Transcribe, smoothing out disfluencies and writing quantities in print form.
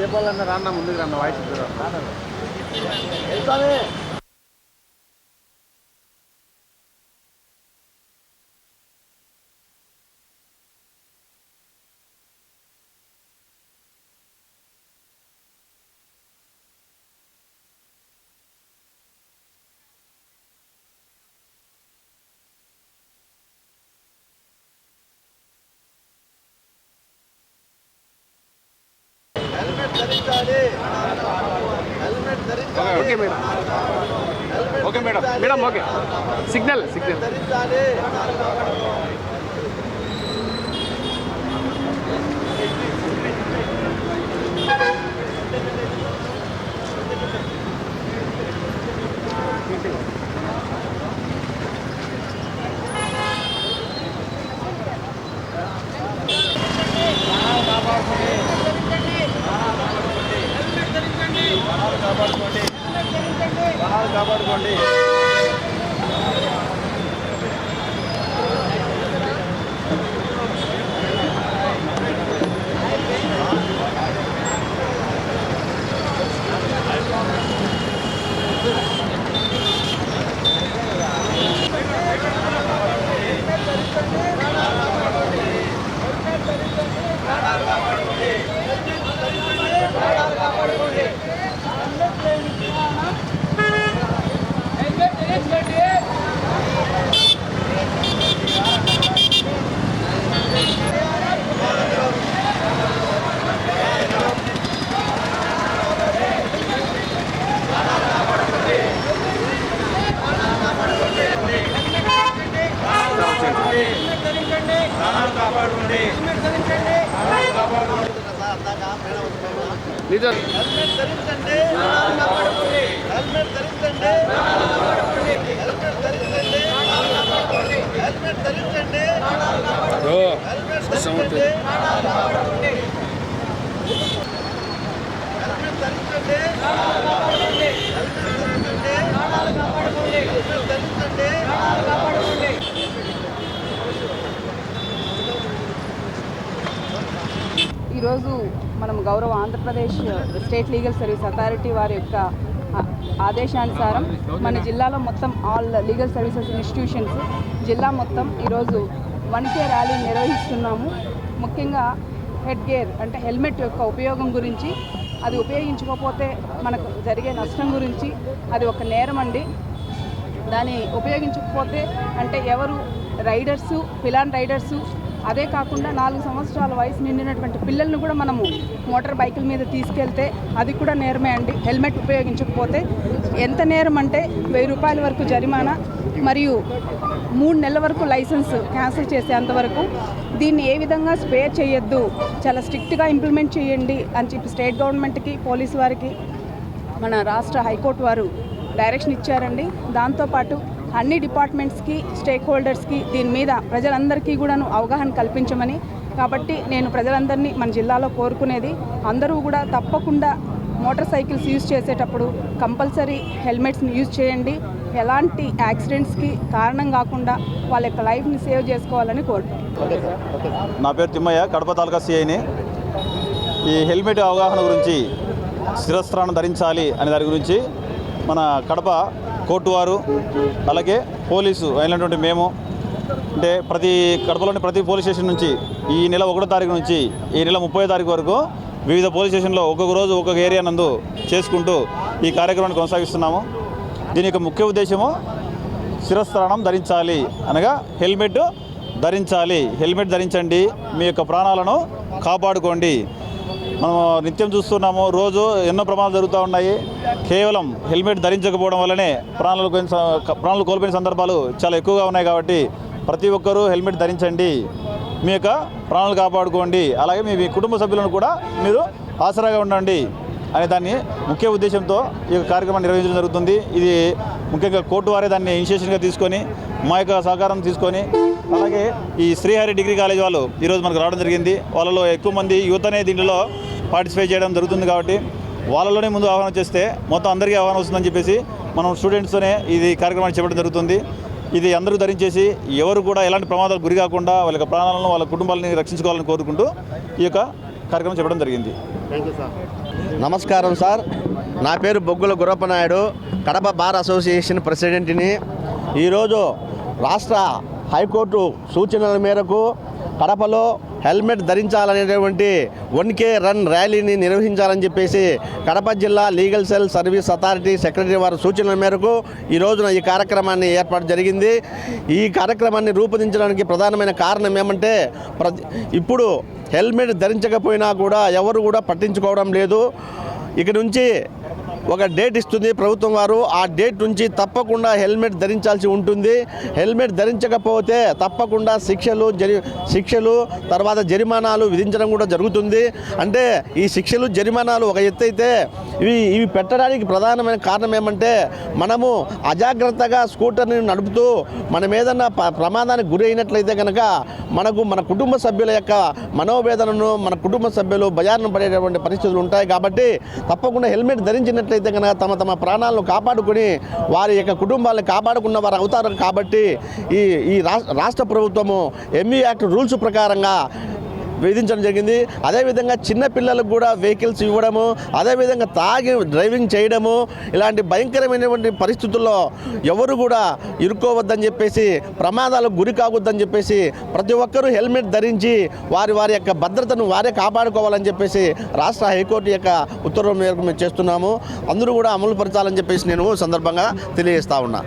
చెప్పాలన్నా రాన్న ముందుకు రాన్న voice okay madam okay madam madam okay signal కాపాడుకోండి. నిజం ఈరోజు మనం గౌరవ Andhra Pradesh state legal service authority వారి యొక్క ఆదేశానుసారం మన జిల్లాలో మొత్తం ఆల్ లీగల్ సర్వీసెస్ ఇన్స్టిట్యూషన్స్ జిల్లా మొత్తం ఈరోజు 1K ర్యాలీ నిర్వహిస్తున్నాము. ముఖ్యంగా హెడ్ గేర్ అంటే హెల్మెట్ యొక్క ఉపయోగం గురించి, అది ఉపయోగించకపోతే మనకు జరిగే నష్టం గురించి, అది ఒక నేరం అండి. దాన్ని ఉపయోగించకపోతే అంటే ఎవరు రైడర్సు, పిలాన్ రైడర్సు, అదే కాకుండా 4 సంవత్సరాల వయసు నిండినటువంటి పిల్లలను కూడా మనము మోటార్ బైకుల మీద తీసుకెళ్తే అది కూడా నేరమే అండి. హెల్మెట్ ఉపయోగించకపోతే ఎంత నేరం అంటే 1000 రూపాయల వరకు జరిమానా మరియు 3 నెలల వరకు లైసెన్స్ క్యాన్సిల్ చేసేంతవరకు. దీన్ని ఏ విధంగా స్పేర్ చేయొద్దు, చాలా స్ట్రిక్ట్గా ఇంప్లిమెంట్ చేయండి అని చెప్పి స్టేట్ గవర్నమెంట్కి, పోలీసు వారికి మన రాష్ట్ర హైకోర్టు వారు డైరెక్షన్ ఇచ్చారండి. దాంతోపాటు అన్ని డిపార్ట్మెంట్స్కి, స్టేక్ హోల్డర్స్కి దీని మీద ప్రజలందరికీ కూడాను అవగాహన కల్పించమని. కాబట్టి నేను ప్రజలందరినీ మన జిల్లాలో కోరుకునేది, అందరూ కూడా తప్పకుండా మోటార్ సైకిల్స్ యూజ్ చేసేటప్పుడు కంపల్సరీ హెల్మెట్స్ని యూజ్ చేయండి. ఎలాంటి యాక్సిడెంట్స్కి కారణం కాకుండా వాళ్ళ యొక్క లైఫ్ని సేవ్ చేసుకోవాలని కోరుకుంటున్నాను. నా పేరు తిమ్మయ్య, కడప తాలూకా సిఐని. ఈ హెల్మెట్ అవగాహన గురించి, శిరస్త్రాణం ధరించాలి అనే దాని గురించి మన కడప కోర్టు వారు, అలాగే పోలీసు అయినటువంటి మేము, అంటే కడపలోని ప్రతి పోలీస్ స్టేషన్ నుంచి ఈ నెల 1వ తారీఖు నుంచి ఈ నెల 30వ తారీఖు వరకు వివిధ పోలీస్ స్టేషన్లో ఒక్కొక్క రోజు ఒక్కొక్క ఏరియా నందు చేసుకుంటూ ఈ కార్యక్రమాన్ని కొనసాగిస్తున్నాము. దీని యొక్క ముఖ్య ఉద్దేశము శిరస్త్రాణం ధరించాలి, అనగా హెల్మెట్ ధరించాలి. హెల్మెట్ ధరించండి, మీ యొక్క ప్రాణాలను కాపాడుకోండి. మనం నిత్యం చూస్తున్నాము, రోజు ఎన్నో ప్రమాదాలు జరుగుతూ ఉన్నాయి. కేవలం హెల్మెట్ ధరించకపోవడం వల్లనే ప్రాణాలు కోల్పోయిన సందర్భాలు చాలా ఎక్కువగా ఉన్నాయి. కాబట్టి ప్రతి ఒక్కరూ హెల్మెట్ ధరించండి, మీ యొక్క ప్రాణాలు కాపాడుకోండి. అలాగే మీ కుటుంబ సభ్యులను కూడా మీరు ఆసరాగా ఉండండి అనే దాన్ని ముఖ్య ఉద్దేశంతో ఈ కార్యక్రమాన్ని నిర్వహించడం జరుగుతుంది. ఇది ముఖ్యంగా కోర్టు వారే దాన్ని ఇనిషియేషన్గా తీసుకొని మా యొక్క సహకారం తీసుకొని, అలాగే ఈ శ్రీహరి డిగ్రీ కాలేజ్ వాళ్ళు ఈరోజు మనకు రావడం జరిగింది. వాళ్ళలో ఎక్కువ మంది యువతనే దీనిలో పార్టిసిపేట్ చేయడం జరుగుతుంది. కాబట్టి వాళ్ళలోనే ముందు ఆహ్వానం చేస్తే మొత్తం అందరికీ ఆహ్వానం వస్తుందని చెప్పేసి మనం స్టూడెంట్స్తోనే ఇది కార్యక్రమాన్ని చేపట్టడం జరుగుతుంది. ఇది అందరూ ధరించేసి ఎవరు కూడా ఎలాంటి ప్రమాదాలకు గురి కాకుండా వాళ్ళ ప్రాణాలను, వాళ్ళ కుటుంబాలని రక్షించుకోవాలని కోరుకుంటూ ఈ యొక్క కార్యక్రమం చేపట్టడం జరిగింది. నమస్కారం సార్, నా పేరు బొగ్గుల గురప్పనాయుడు, కడప బార్ అసోసియేషన్ ప్రెసిడెంట్ని. ఈరోజు రాష్ట్ర హైకోర్టు సూచనల మేరకు కడపలో హెల్మెట్ ధరించాలనేటువంటి 1K రన్ ర్యాలీని నిర్వహించాలని చెప్పేసి కడప జిల్లా legal cell service authority secretary వారి సూచనల మేరకు ఈ రోజున ఈ కార్యక్రమాన్ని ఏర్పాటు జరిగింది. ఈ కార్యక్రమాన్ని రూపొందించడానికి ప్రధానమైన కారణం ఏమంటే ఇప్పుడు హెల్మెట్ ధరించకపోయినా కూడా ఎవరు కూడా పట్టించుకోవడం లేదు. ఇక నుంచి ఒక డేట్ ఇస్తుంది ప్రభుత్వం వారు, ఆ డేట్ నుంచి తప్పకుండా హెల్మెట్ ధరించాల్సి ఉంటుంది. హెల్మెట్ ధరించకపోతే తప్పకుండా శిక్షలు తర్వాత జరిమానాలు విధించడం కూడా జరుగుతుంది. అంటే ఈ శిక్షలు జరిమానాలు ఒక ఎత్తు అయితే ఇవి పెట్టడానికి ప్రధానమైన కారణం ఏమంటే మనము అజాగ్రత్తగా స్కూటర్ని నడుపుతూ మనం ఏదన్నా ప్రమాదానికి గురి అయినట్లయితే కనుక మన కుటుంబ సభ్యుల యొక్క మనోవేదనను మన కుటుంబ సభ్యులు బజారును పడేటటువంటి పరిస్థితులు ఉంటాయి. కాబట్టి తప్పకుండా హెల్మెట్ ధరించినట్లయితే కనుక తమ ప్రాణాలను కాపాడుకొని వారి యొక్క కుటుంబాలను కాపాడుకున్న వారు అవుతారు. కాబట్టి ఈ రాష్ట్ర ప్రభుత్వము ఎంఈ యాక్ట్ రూల్స్ ప్రకారంగా విధించడం జరిగింది. అదేవిధంగా చిన్న పిల్లలకు కూడా వెహికల్స్ ఇవ్వడము, అదేవిధంగా తాగి డ్రైవింగ్ చేయడము, ఇలాంటి భయంకరమైనటువంటి పరిస్థితుల్లో ఎవరు కూడా ఇరుక్కోవద్దని చెప్పేసి, ప్రమాదాలకు గురి కావద్దని చెప్పేసి ప్రతి ఒక్కరూ హెల్మెట్ ధరించి వారి యొక్క భద్రతను వారే కాపాడుకోవాలని చెప్పేసి రాష్ట్ర హైకోర్టు యొక్క ఉత్తర్వుల మేరకు మేము చేస్తున్నాము. అందరూ కూడా అమలు పరచాలని చెప్పేసి నేను సందర్భంగా తెలియజేస్తా ఉన్నా.